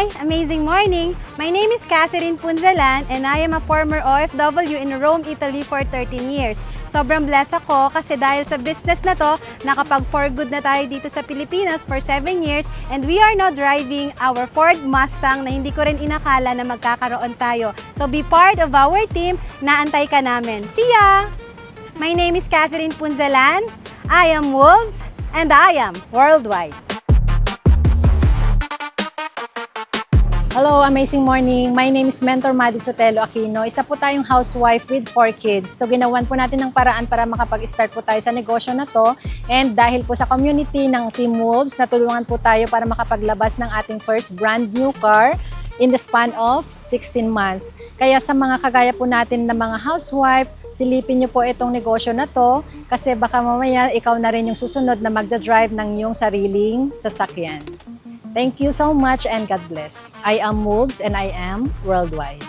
Hi! Amazing morning! My name is Catherine Punzalan and I am a former OFW in Rome, Italy for 13 years. Sobrang blessed ako kasi dahil sa business na to, nakapag-for good na tayo dito sa Pilipinas for 7 years and we are now driving our Ford Mustang na hindi ko rin inakala na magkakaroon tayo. So be part of our team, naantay ka namin. See ya! My name is Catherine Punzalan, I am Wolves, and I am worldwide. Hello, amazing morning. My name is Mentor Madi Sotelo Aquino. Isa po tayong housewife with 4 kids. So ginawan po natin ng paraan para makapag-start po tayo sa negosyo na to. And dahil po sa community ng Team Wolves, natulungan po tayo para makapaglabas ng ating first brand new car in the span of 16 months. Kaya sa mga kagaya po natin na mga housewife, silipin niyo po itong negosyo na to kasi baka mamaya ikaw na rin yung susunod na magdadrive ng iyong sariling sasakyan. Thank you so much and God bless. I am Wolves and I am worldwide.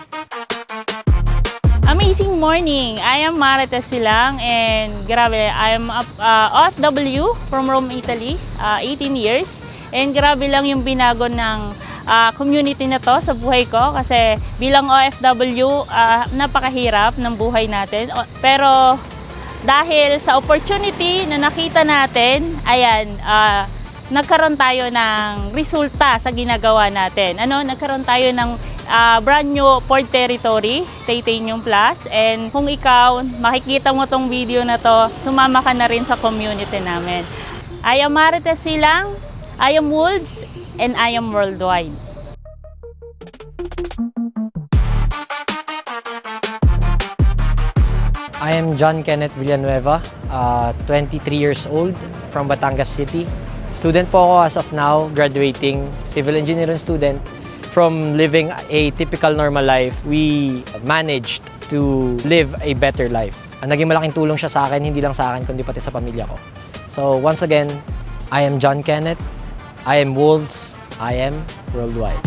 Amazing morning! I am Marita Silang and grabe, I am OFW from Rome, Italy, 18 years. And grabe lang yung binago ng community na to sa buhay ko kasi bilang OFW, napakahirap ng buhay natin. Pero dahil sa opportunity na nakita natin, ayan, nagkaroon tayo ng resulta sa ginagawa natin. Nagkaroon tayo ng brand new Ford Territory, Titanium Plus. And kung ikaw, makikita mo tong video na to, sumama ka na rin sa community namin. I am Marita Silang, I am Wolves, and I am worldwide. I am John Kenneth Villanueva, 23 years old, from Batangas City. Student po ako as of now, graduating civil engineering student. From living a typical normal life, we managed to live a better life. Naging malaking tulong siya sa akin, hindi lang sa akin, kundi pati sa pamilya ko. So once again, I am John Kenneth, I am Wolves, I am worldwide.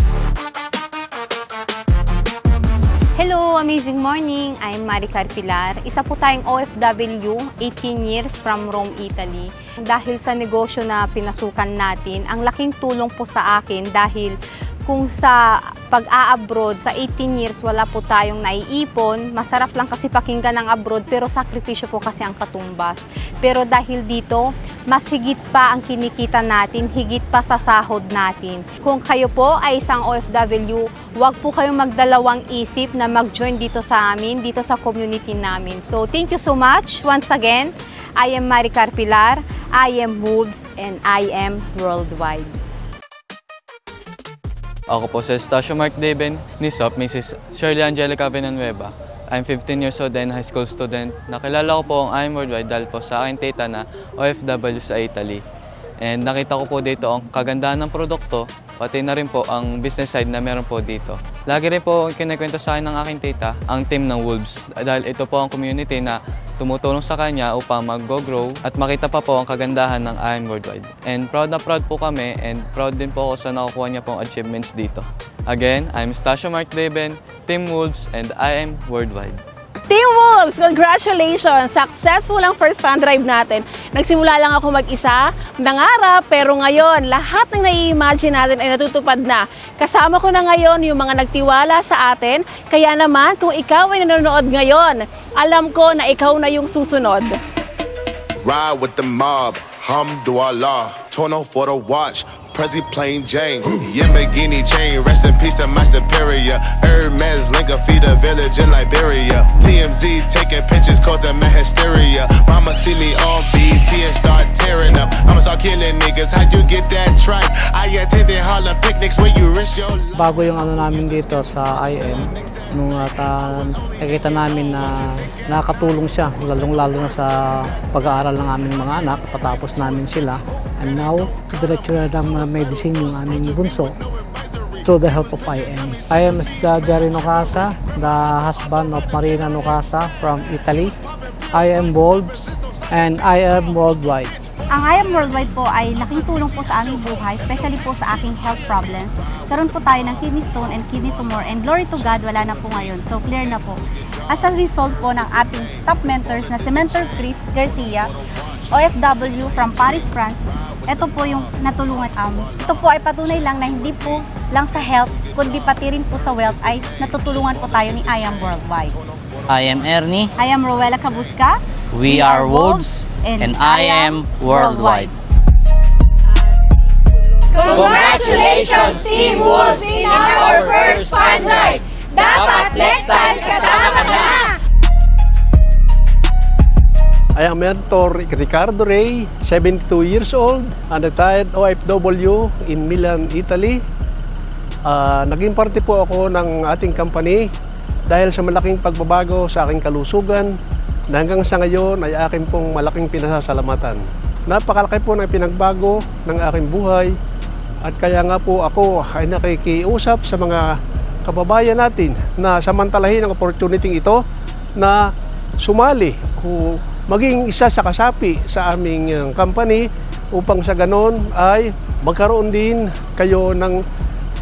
Hello, amazing morning! I'm Maricar Pilar. Isa po tayong OFW, 18 years from Rome, Italy. Dahil sa negosyo na pinasukan natin, ang laking tulong po sa akin dahil kung sa pag-a-abroad, sa 18 years, wala po tayong naiipon. Masarap lang kasi pakinggan ng abroad, pero sakripisyo po kasi ang katumbas. Pero dahil dito, mas higit pa ang kinikita natin, higit pa sa sahod natin. Kung kayo po ay isang OFW, huwag po kayong magdalawang isip na mag-join dito sa amin, dito sa community namin. So, thank you so much. Once again, I am Maricar Pilar, I am Wolves, and I am worldwide. Ako po si Eustacio Mark Deben, ni SOP, Mrs. Shirley Angelica Villanueva. I'm 15 years old and high school student. Nakilala ko po ang I am worldwide dahil po sa aking tita na OFW sa Italy. And nakita ko po dito ang kagandahan ng produkto, pati na rin po ang business side na meron po dito. Lagi rin po kinikwento sa akin ng aking tita ang team ng Wolves dahil ito po ang community na tumutulong sa kanya upang mag-grow at makita pa po ang kagandahan ng I am worldwide. And proud na proud po kami and proud din po ako sa nakukuha niya pong achievements dito. Again, I'm Eustacio Mark Deben, Team Wolves, and I am worldwide. Team Wolves, congratulations! Successful ang first fan drive natin. Nagsimula lang ako mag-isa, nangarap, pero ngayon, lahat ng nai-imagine natin ay natutupad na. Kasama ko na ngayon yung mga nagtiwala sa atin, kaya naman kung ikaw ay nanonood ngayon, alam ko na ikaw na yung susunod. Ride with the mob, Hamdulillah, Tono for the watch. Prezi plain Jane, Yamagini chain, rest in peace to my superior. Hermes Linka feed a village in Liberia. TMZ taking pictures causing my hysteria. Mama see me on BT and start tearing up. I'ma start killing niggas, how you get that tripe? I attended Harlem picnics where you risk your life. Bago yung namin dito sa IM, nung nakikita namin na nakakatulong siya, lalong-lalo na sa pag-aaral ng aming mga anak, patapos namin sila. And now, diretso na ng medicine yung aming bunso to the help of IM. I am Jerry Nocasa, the husband of Marina Nocasa from Italy. I am Wolves and I am worldwide. Ang I am worldwide po ay laking tulong po sa aming buhay, especially po sa aking health problems. Karoon po tayo ng kidney stone and kidney tumor and glory to God, wala na po ngayon. So clear na po. As a result po ng ating top mentors na si Mentor Chris Garcia, OFW from Paris, France, ito po yung natulungan kami. Ito po ay patunay lang na hindi po lang sa health, kundi pati rin po sa wealth ay natutulungan po tayo ni I Am Worldwide. I am Ernie. I am Rowella Cabusca. We are Wolves, and I am Worldwide. Congratulations, Team Wolves, in our first fun drive! Dapat next time kasama ka na! I am Mentor Ricardo Rey, 72 years old, and retired OFW in Milan, Italy. Naging parte po ako ng ating company dahil sa malaking pagbabago sa aking kalusugan na hanggang sa ngayon ay aking pong malaking pinasasalamatan. Napakalaki po ng pinagbago ng aking buhay at kaya nga po ako ay nakikiusap sa mga kababayan natin na samantalahin ang opportunity ito na sumali o maging isa sa kasapi sa aming company upang sa ganon ay magkaroon din kayo ng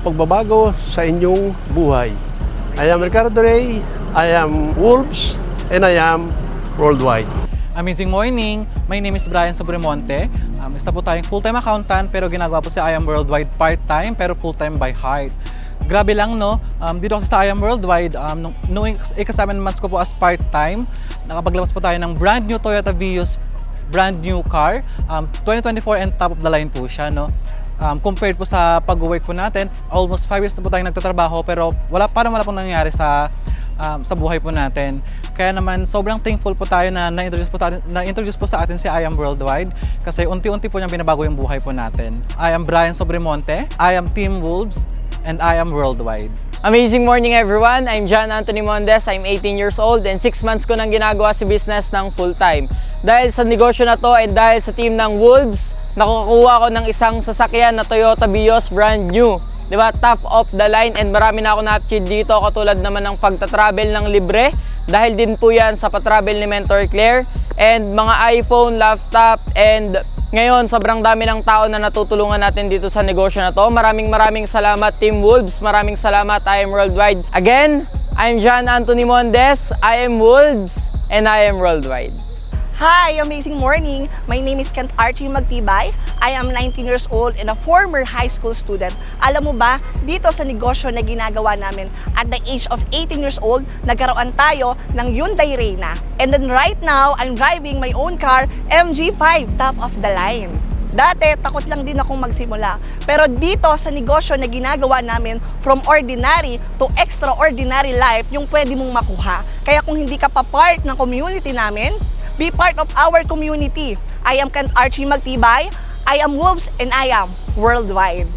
pagbabago sa inyong buhay. I am Ricardo Rey, I am Wolves, and I am Worldwide. Amazing morning! My name is Brian Sobremonte. Isa po tayong full-time accountant pero ginagawa po si I Am Worldwide part-time pero full-time by heart. Grabe lang no, dito kasi sa I Am Worldwide, noong ika-7 months ko po as part-time, nakapaglabas po tayo ng brand new Toyota Vios, brand new car, 2024 and top of the line po siya no. Compared po sa pag-work po natin, almost 5 years na po tayong nagtatrabaho pero wala pong nangyayari sa buhay po natin. Kaya naman sobrang thankful po tayo na na-introduce po sa atin si I Am Worldwide kasi unti-unti po niyang binabago yung buhay po natin. I am Brian Sobremonte, I am Team Wolves, and I am Worldwide. Amazing morning everyone! I'm John Anthony Mondes, I'm 18 years old and 6 months ko nang ginagawa si business ng full-time. Dahil sa negosyo na to and dahil sa team ng Wolves, nakukuha ko ng isang sasakyan na Toyota Vios brand new. Diba? Top of the line and marami na ako na-achieve dito katulad naman ng pagta-travel ng libre dahil din po yan sa pa-travel ni Mentor Claire and mga iPhone, laptop and ngayon sobrang dami ng tao na natutulungan natin dito sa negosyo na to. Maraming salamat Team Wolves, maraming salamat I Am Worldwide. Again, I'm John Anthony Mondes, I am Wolves and I am Worldwide. Hi! Amazing morning! My name is Kent Archie Magtibay. I am 19 years old and a former high school student. Alam mo ba, dito sa negosyo na ginagawa namin, at the age of 18 years old, nagkaroon tayo ng Hyundai Reyna. And then right now, I'm driving my own car, MG5, top of the line. Dati, takot lang din akong magsimula. Pero dito sa negosyo na ginagawa namin, from ordinary to extraordinary life, yung pwede mong makuha. Kaya kung hindi ka pa part ng community namin, be part of our community. I am Kent Archie Magtibay, I am Wolves, and I am Worldwide.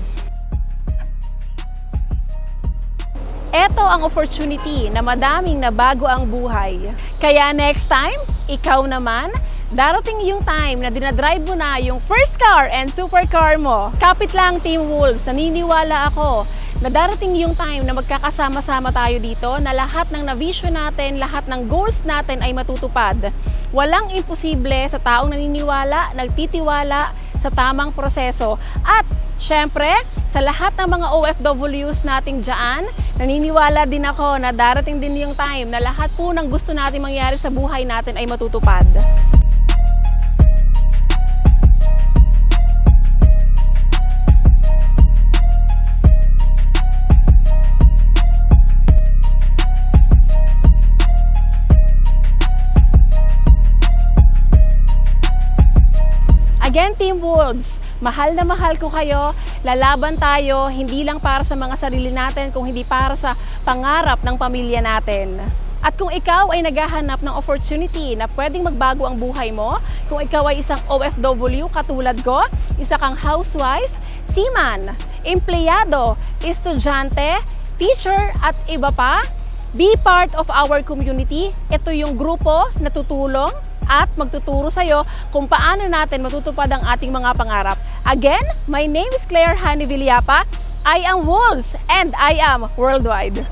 Ito ang opportunity na madaming nabago ang buhay. Kaya next time, ikaw naman, darating yung time na dinadrive mo na yung first car and supercar mo. Kapit lang Team Wolves, naniniwala ako na darating yung time na magkakasama-sama tayo dito na lahat ng na-vision natin, lahat ng goals natin ay matutupad. Walang imposible sa taong naniniwala, nagtitiwala sa tamang proseso. At syempre, sa lahat ng mga OFWs nating dyan, naniniwala din ako na darating din yung time na lahat po ng gusto natin mangyari sa buhay natin ay matutupad. Again, Team Wolves, mahal na mahal ko kayo. Lalaban tayo, hindi lang para sa mga sarili natin, kung hindi para sa pangarap ng pamilya natin. At kung ikaw ay naghahanap ng opportunity na pwedeng magbago ang buhay mo, kung ikaw ay isang OFW katulad ko, isa kang housewife, seaman, empleyado, estudyante, teacher at iba pa, be part of our community. Ito yung grupo na tutulong at magtuturo sa'yo kung paano natin matutupad ang ating mga pangarap. Again, my name is Claire Hani Villapa. I am Wolves and I am Worldwide.